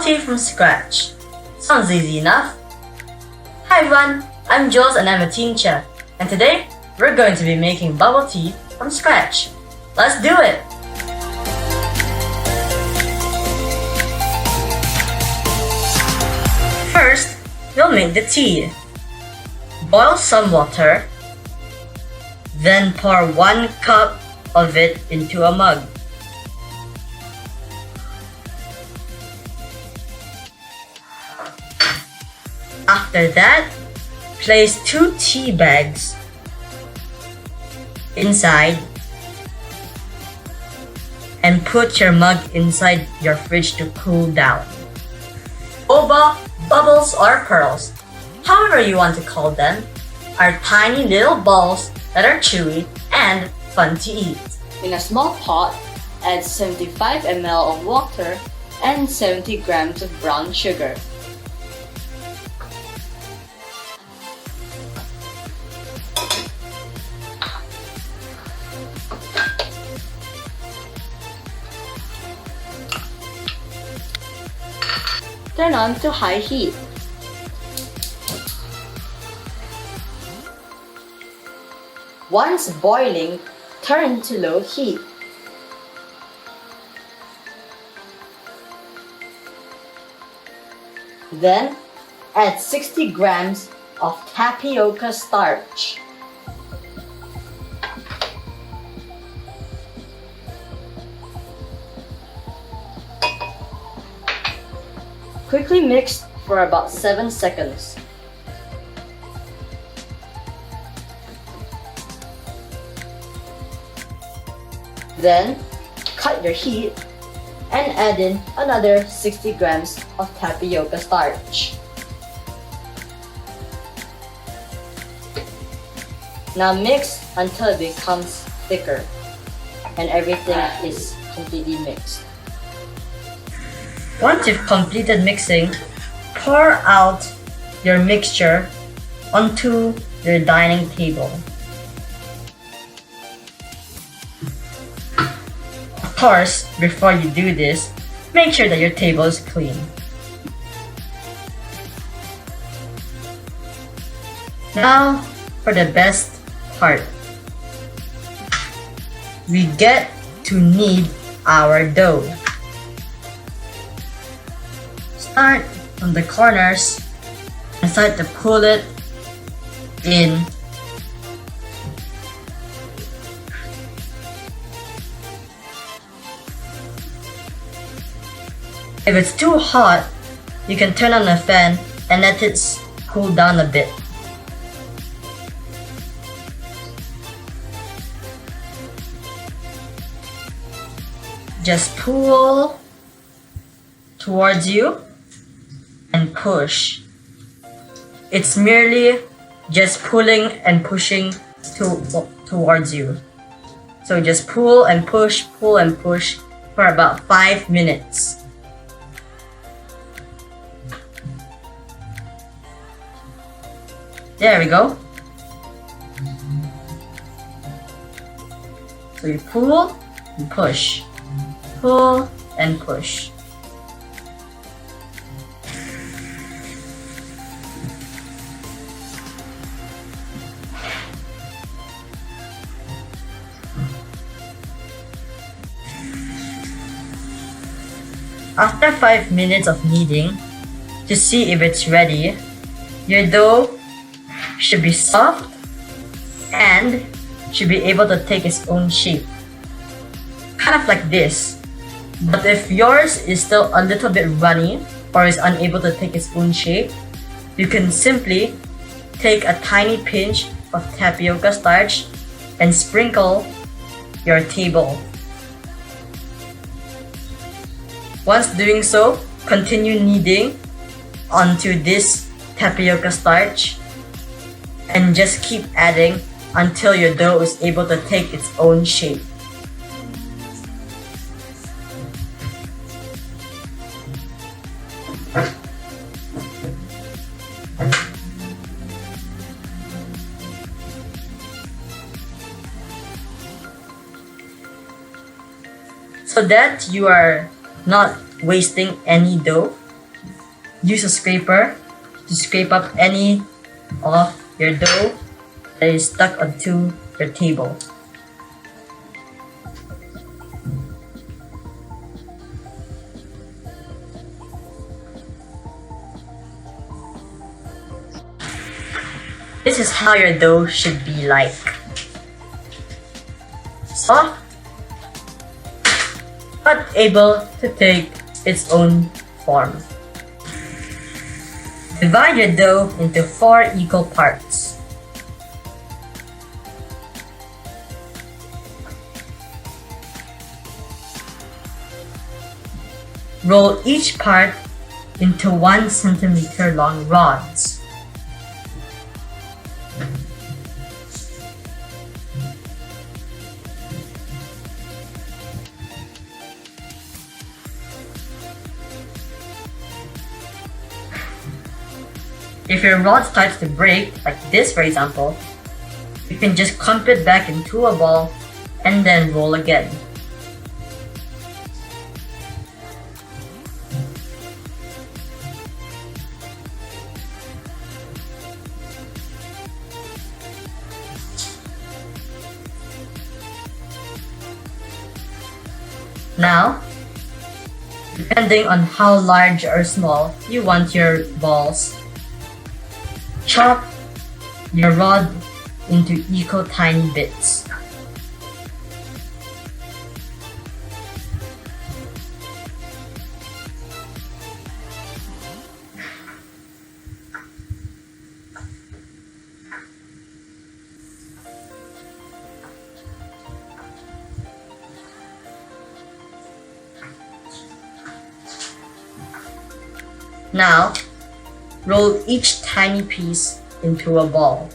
tea from scratch. Sounds easy enough. Hi everyone, I'm Jules and I'm a teen chef. And today, we're going to be making bubble tea from scratch. Let's do it! First, we'll make the tea. Boil some water, then pour 1 cup of it into a mug. After that, place 2 tea bags inside and put your mug inside your fridge to cool down. Boba, bubbles or pearls, however you want to call them, are tiny little balls that are chewy and fun to eat. In a small pot, add 75 ml of water and 70 grams of brown sugar. Turn on to high heat. Once boiling, turn to low heat. Then, add 60 grams of tapioca starch. Quickly mix for about 7 seconds. Then, cut your heat and add in another 60 grams of tapioca starch. Now mix until it becomes thicker and everything is completely mixed. Once you've completed mixing, pour out your mixture onto your dining table. Of course, before you do this, make sure that your table is clean. Now, for the best part. We get to knead our dough. Start from the corners and start to pull it in. If it's too hot, you can turn on the fan and let it cool down a bit. Just pull towards you and push. It's merely just pulling and pushing towards you. So just pull and push for about 5 minutes. There we go. So you pull and push. Pull and push. After 5 minutes of kneading, to see if it's ready, your dough should be soft and should be able to take its own shape. Kind of like this. But if yours is still a little bit runny or is unable to take its own shape, you can simply take a tiny pinch of tapioca starch and sprinkle your table. Once doing so, continue kneading onto this tapioca starch and just keep adding until your dough is able to take its own shape. So that you are not wasting any dough, use a scraper to scrape up any of your dough that is stuck onto your table. This is how your dough should be like. Soft, but able to take its own form. Divide your dough into 4 equal parts. Roll each part into 1 centimeter long rods. If your rod starts to break, like this for example, you can just clump it back into a ball and then roll again. Now, depending on how large or small you want your balls, chop your rod into equal tiny bits. Now, roll each tiny piece into a ball.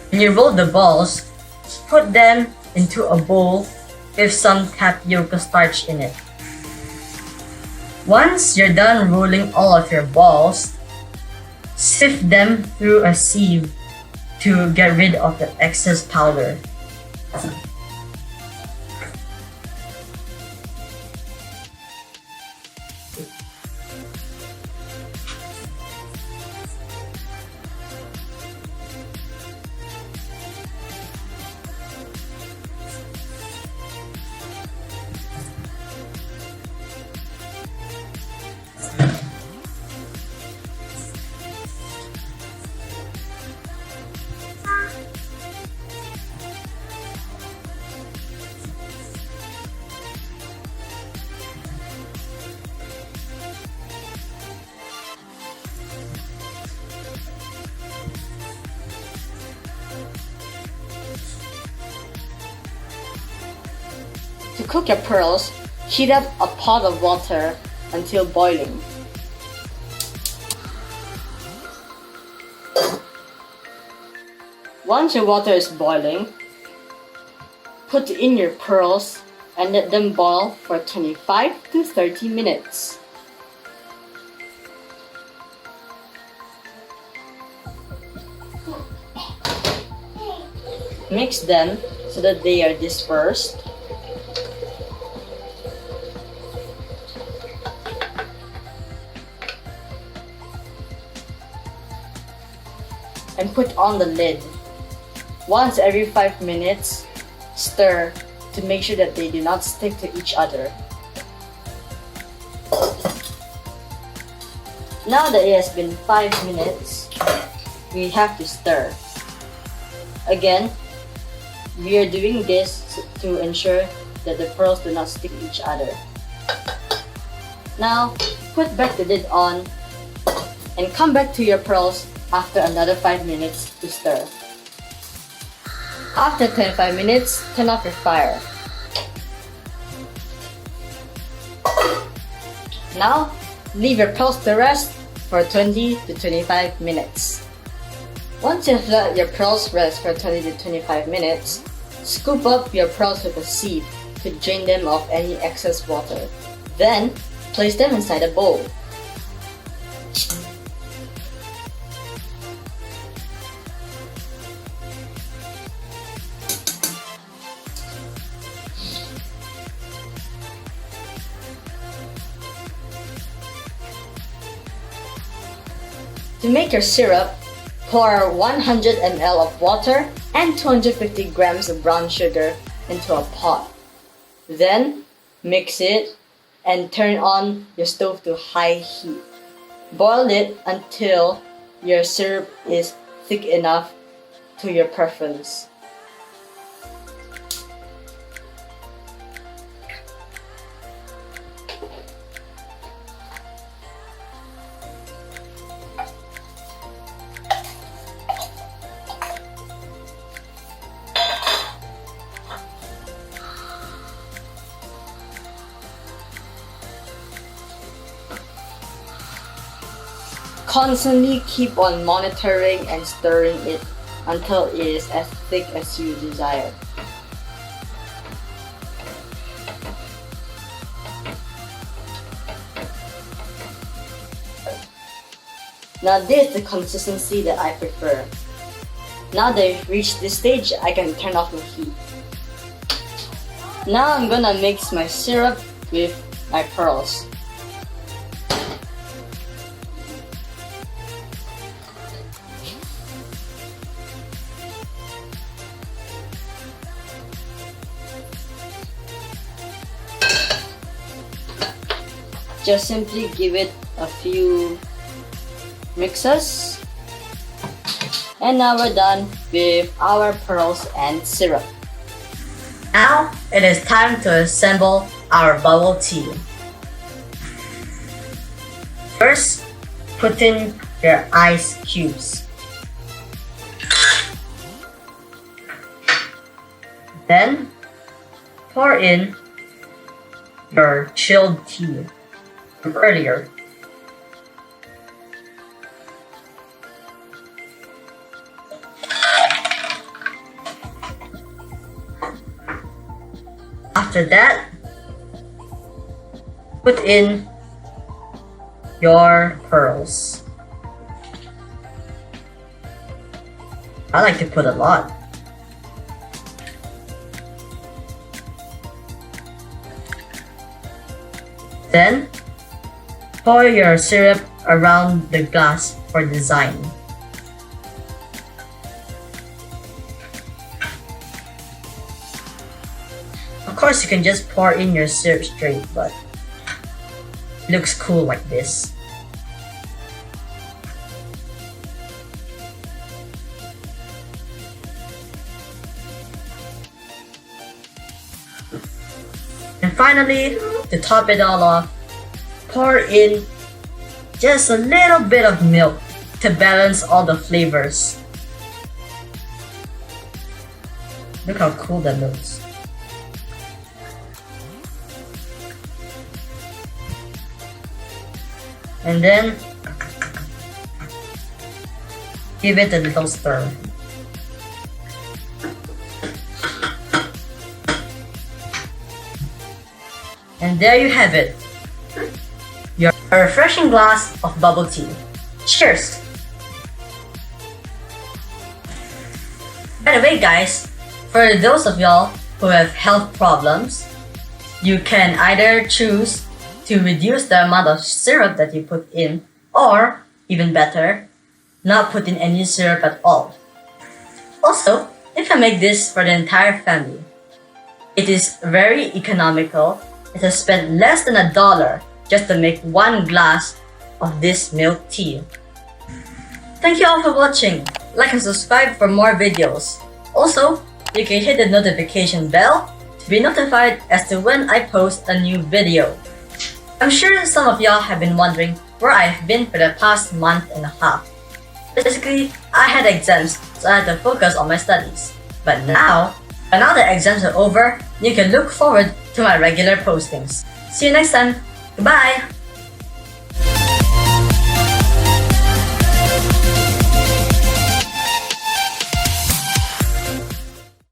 When you roll the balls, put them into a bowl with some tapioca starch in it. Once you're done rolling all of your balls, sift them through a sieve to get rid of the excess powder. To cook your pearls, heat up a pot of water until boiling. Once your water is boiling, put in your pearls and let them boil for 25 to 30 minutes. Mix them so that they are dispersed. And put on the lid. Once every 5 minutes, stir to make sure that they do not stick to each other. Now that it has been 5 minutes, we have to stir. Again, we are doing this to ensure that the pearls do not stick to each other. Now, put back the lid on and come back to your pearls after another 5 minutes to stir. After 25 minutes, turn off your fire. Now, leave your pearls to rest for 20 to 25 minutes. Once you've let your pearls rest for 20 to 25 minutes, scoop up your pearls with a sieve to drain them of any excess water. Then, place them inside a bowl. To make your syrup, pour 100 ml of water and 250 grams of brown sugar into a pot. Then, mix it and turn on your stove to high heat. Boil it until your syrup is thick enough to your preference. Constantly keep on monitoring and stirring it until it is as thick as you desire. Now this is the consistency that I prefer. Now that I've reached this stage, I can turn off the heat. Now I'm gonna mix my syrup with my pearls. Just simply give it a few mixes. And now we're done with our pearls and syrup. Now it is time to assemble our bubble tea. First, put in your ice cubes. Then, pour in your chilled tea from earlier. After that, put in your pearls. I like to put a lot. Then, pour your syrup around the glass for design. Of course, you can just pour in your syrup straight, but it looks cool like this. And finally, to top it all off, pour in just a little bit of milk to balance all the flavors. Look how cool that looks. And then, give it a little stir. And there you have it. Your refreshing glass of bubble tea. Cheers! By the way guys, for those of y'all who have health problems, you can either choose to reduce the amount of syrup that you put in, or, even better, not put in any syrup at all. Also, you can make this for the entire family. It is very economical. It has spent less than $1 just to make one glass of this milk tea. Thank you all for watching. Like and subscribe for more videos. Also, you can hit the notification bell to be notified as to when I post a new video. I'm sure some of y'all have been wondering where I've been for the past month and a half. Basically, I had exams, so I had to focus on my studies. But now the exams are over, you can look forward to my regular postings. See you next time. Goodbye!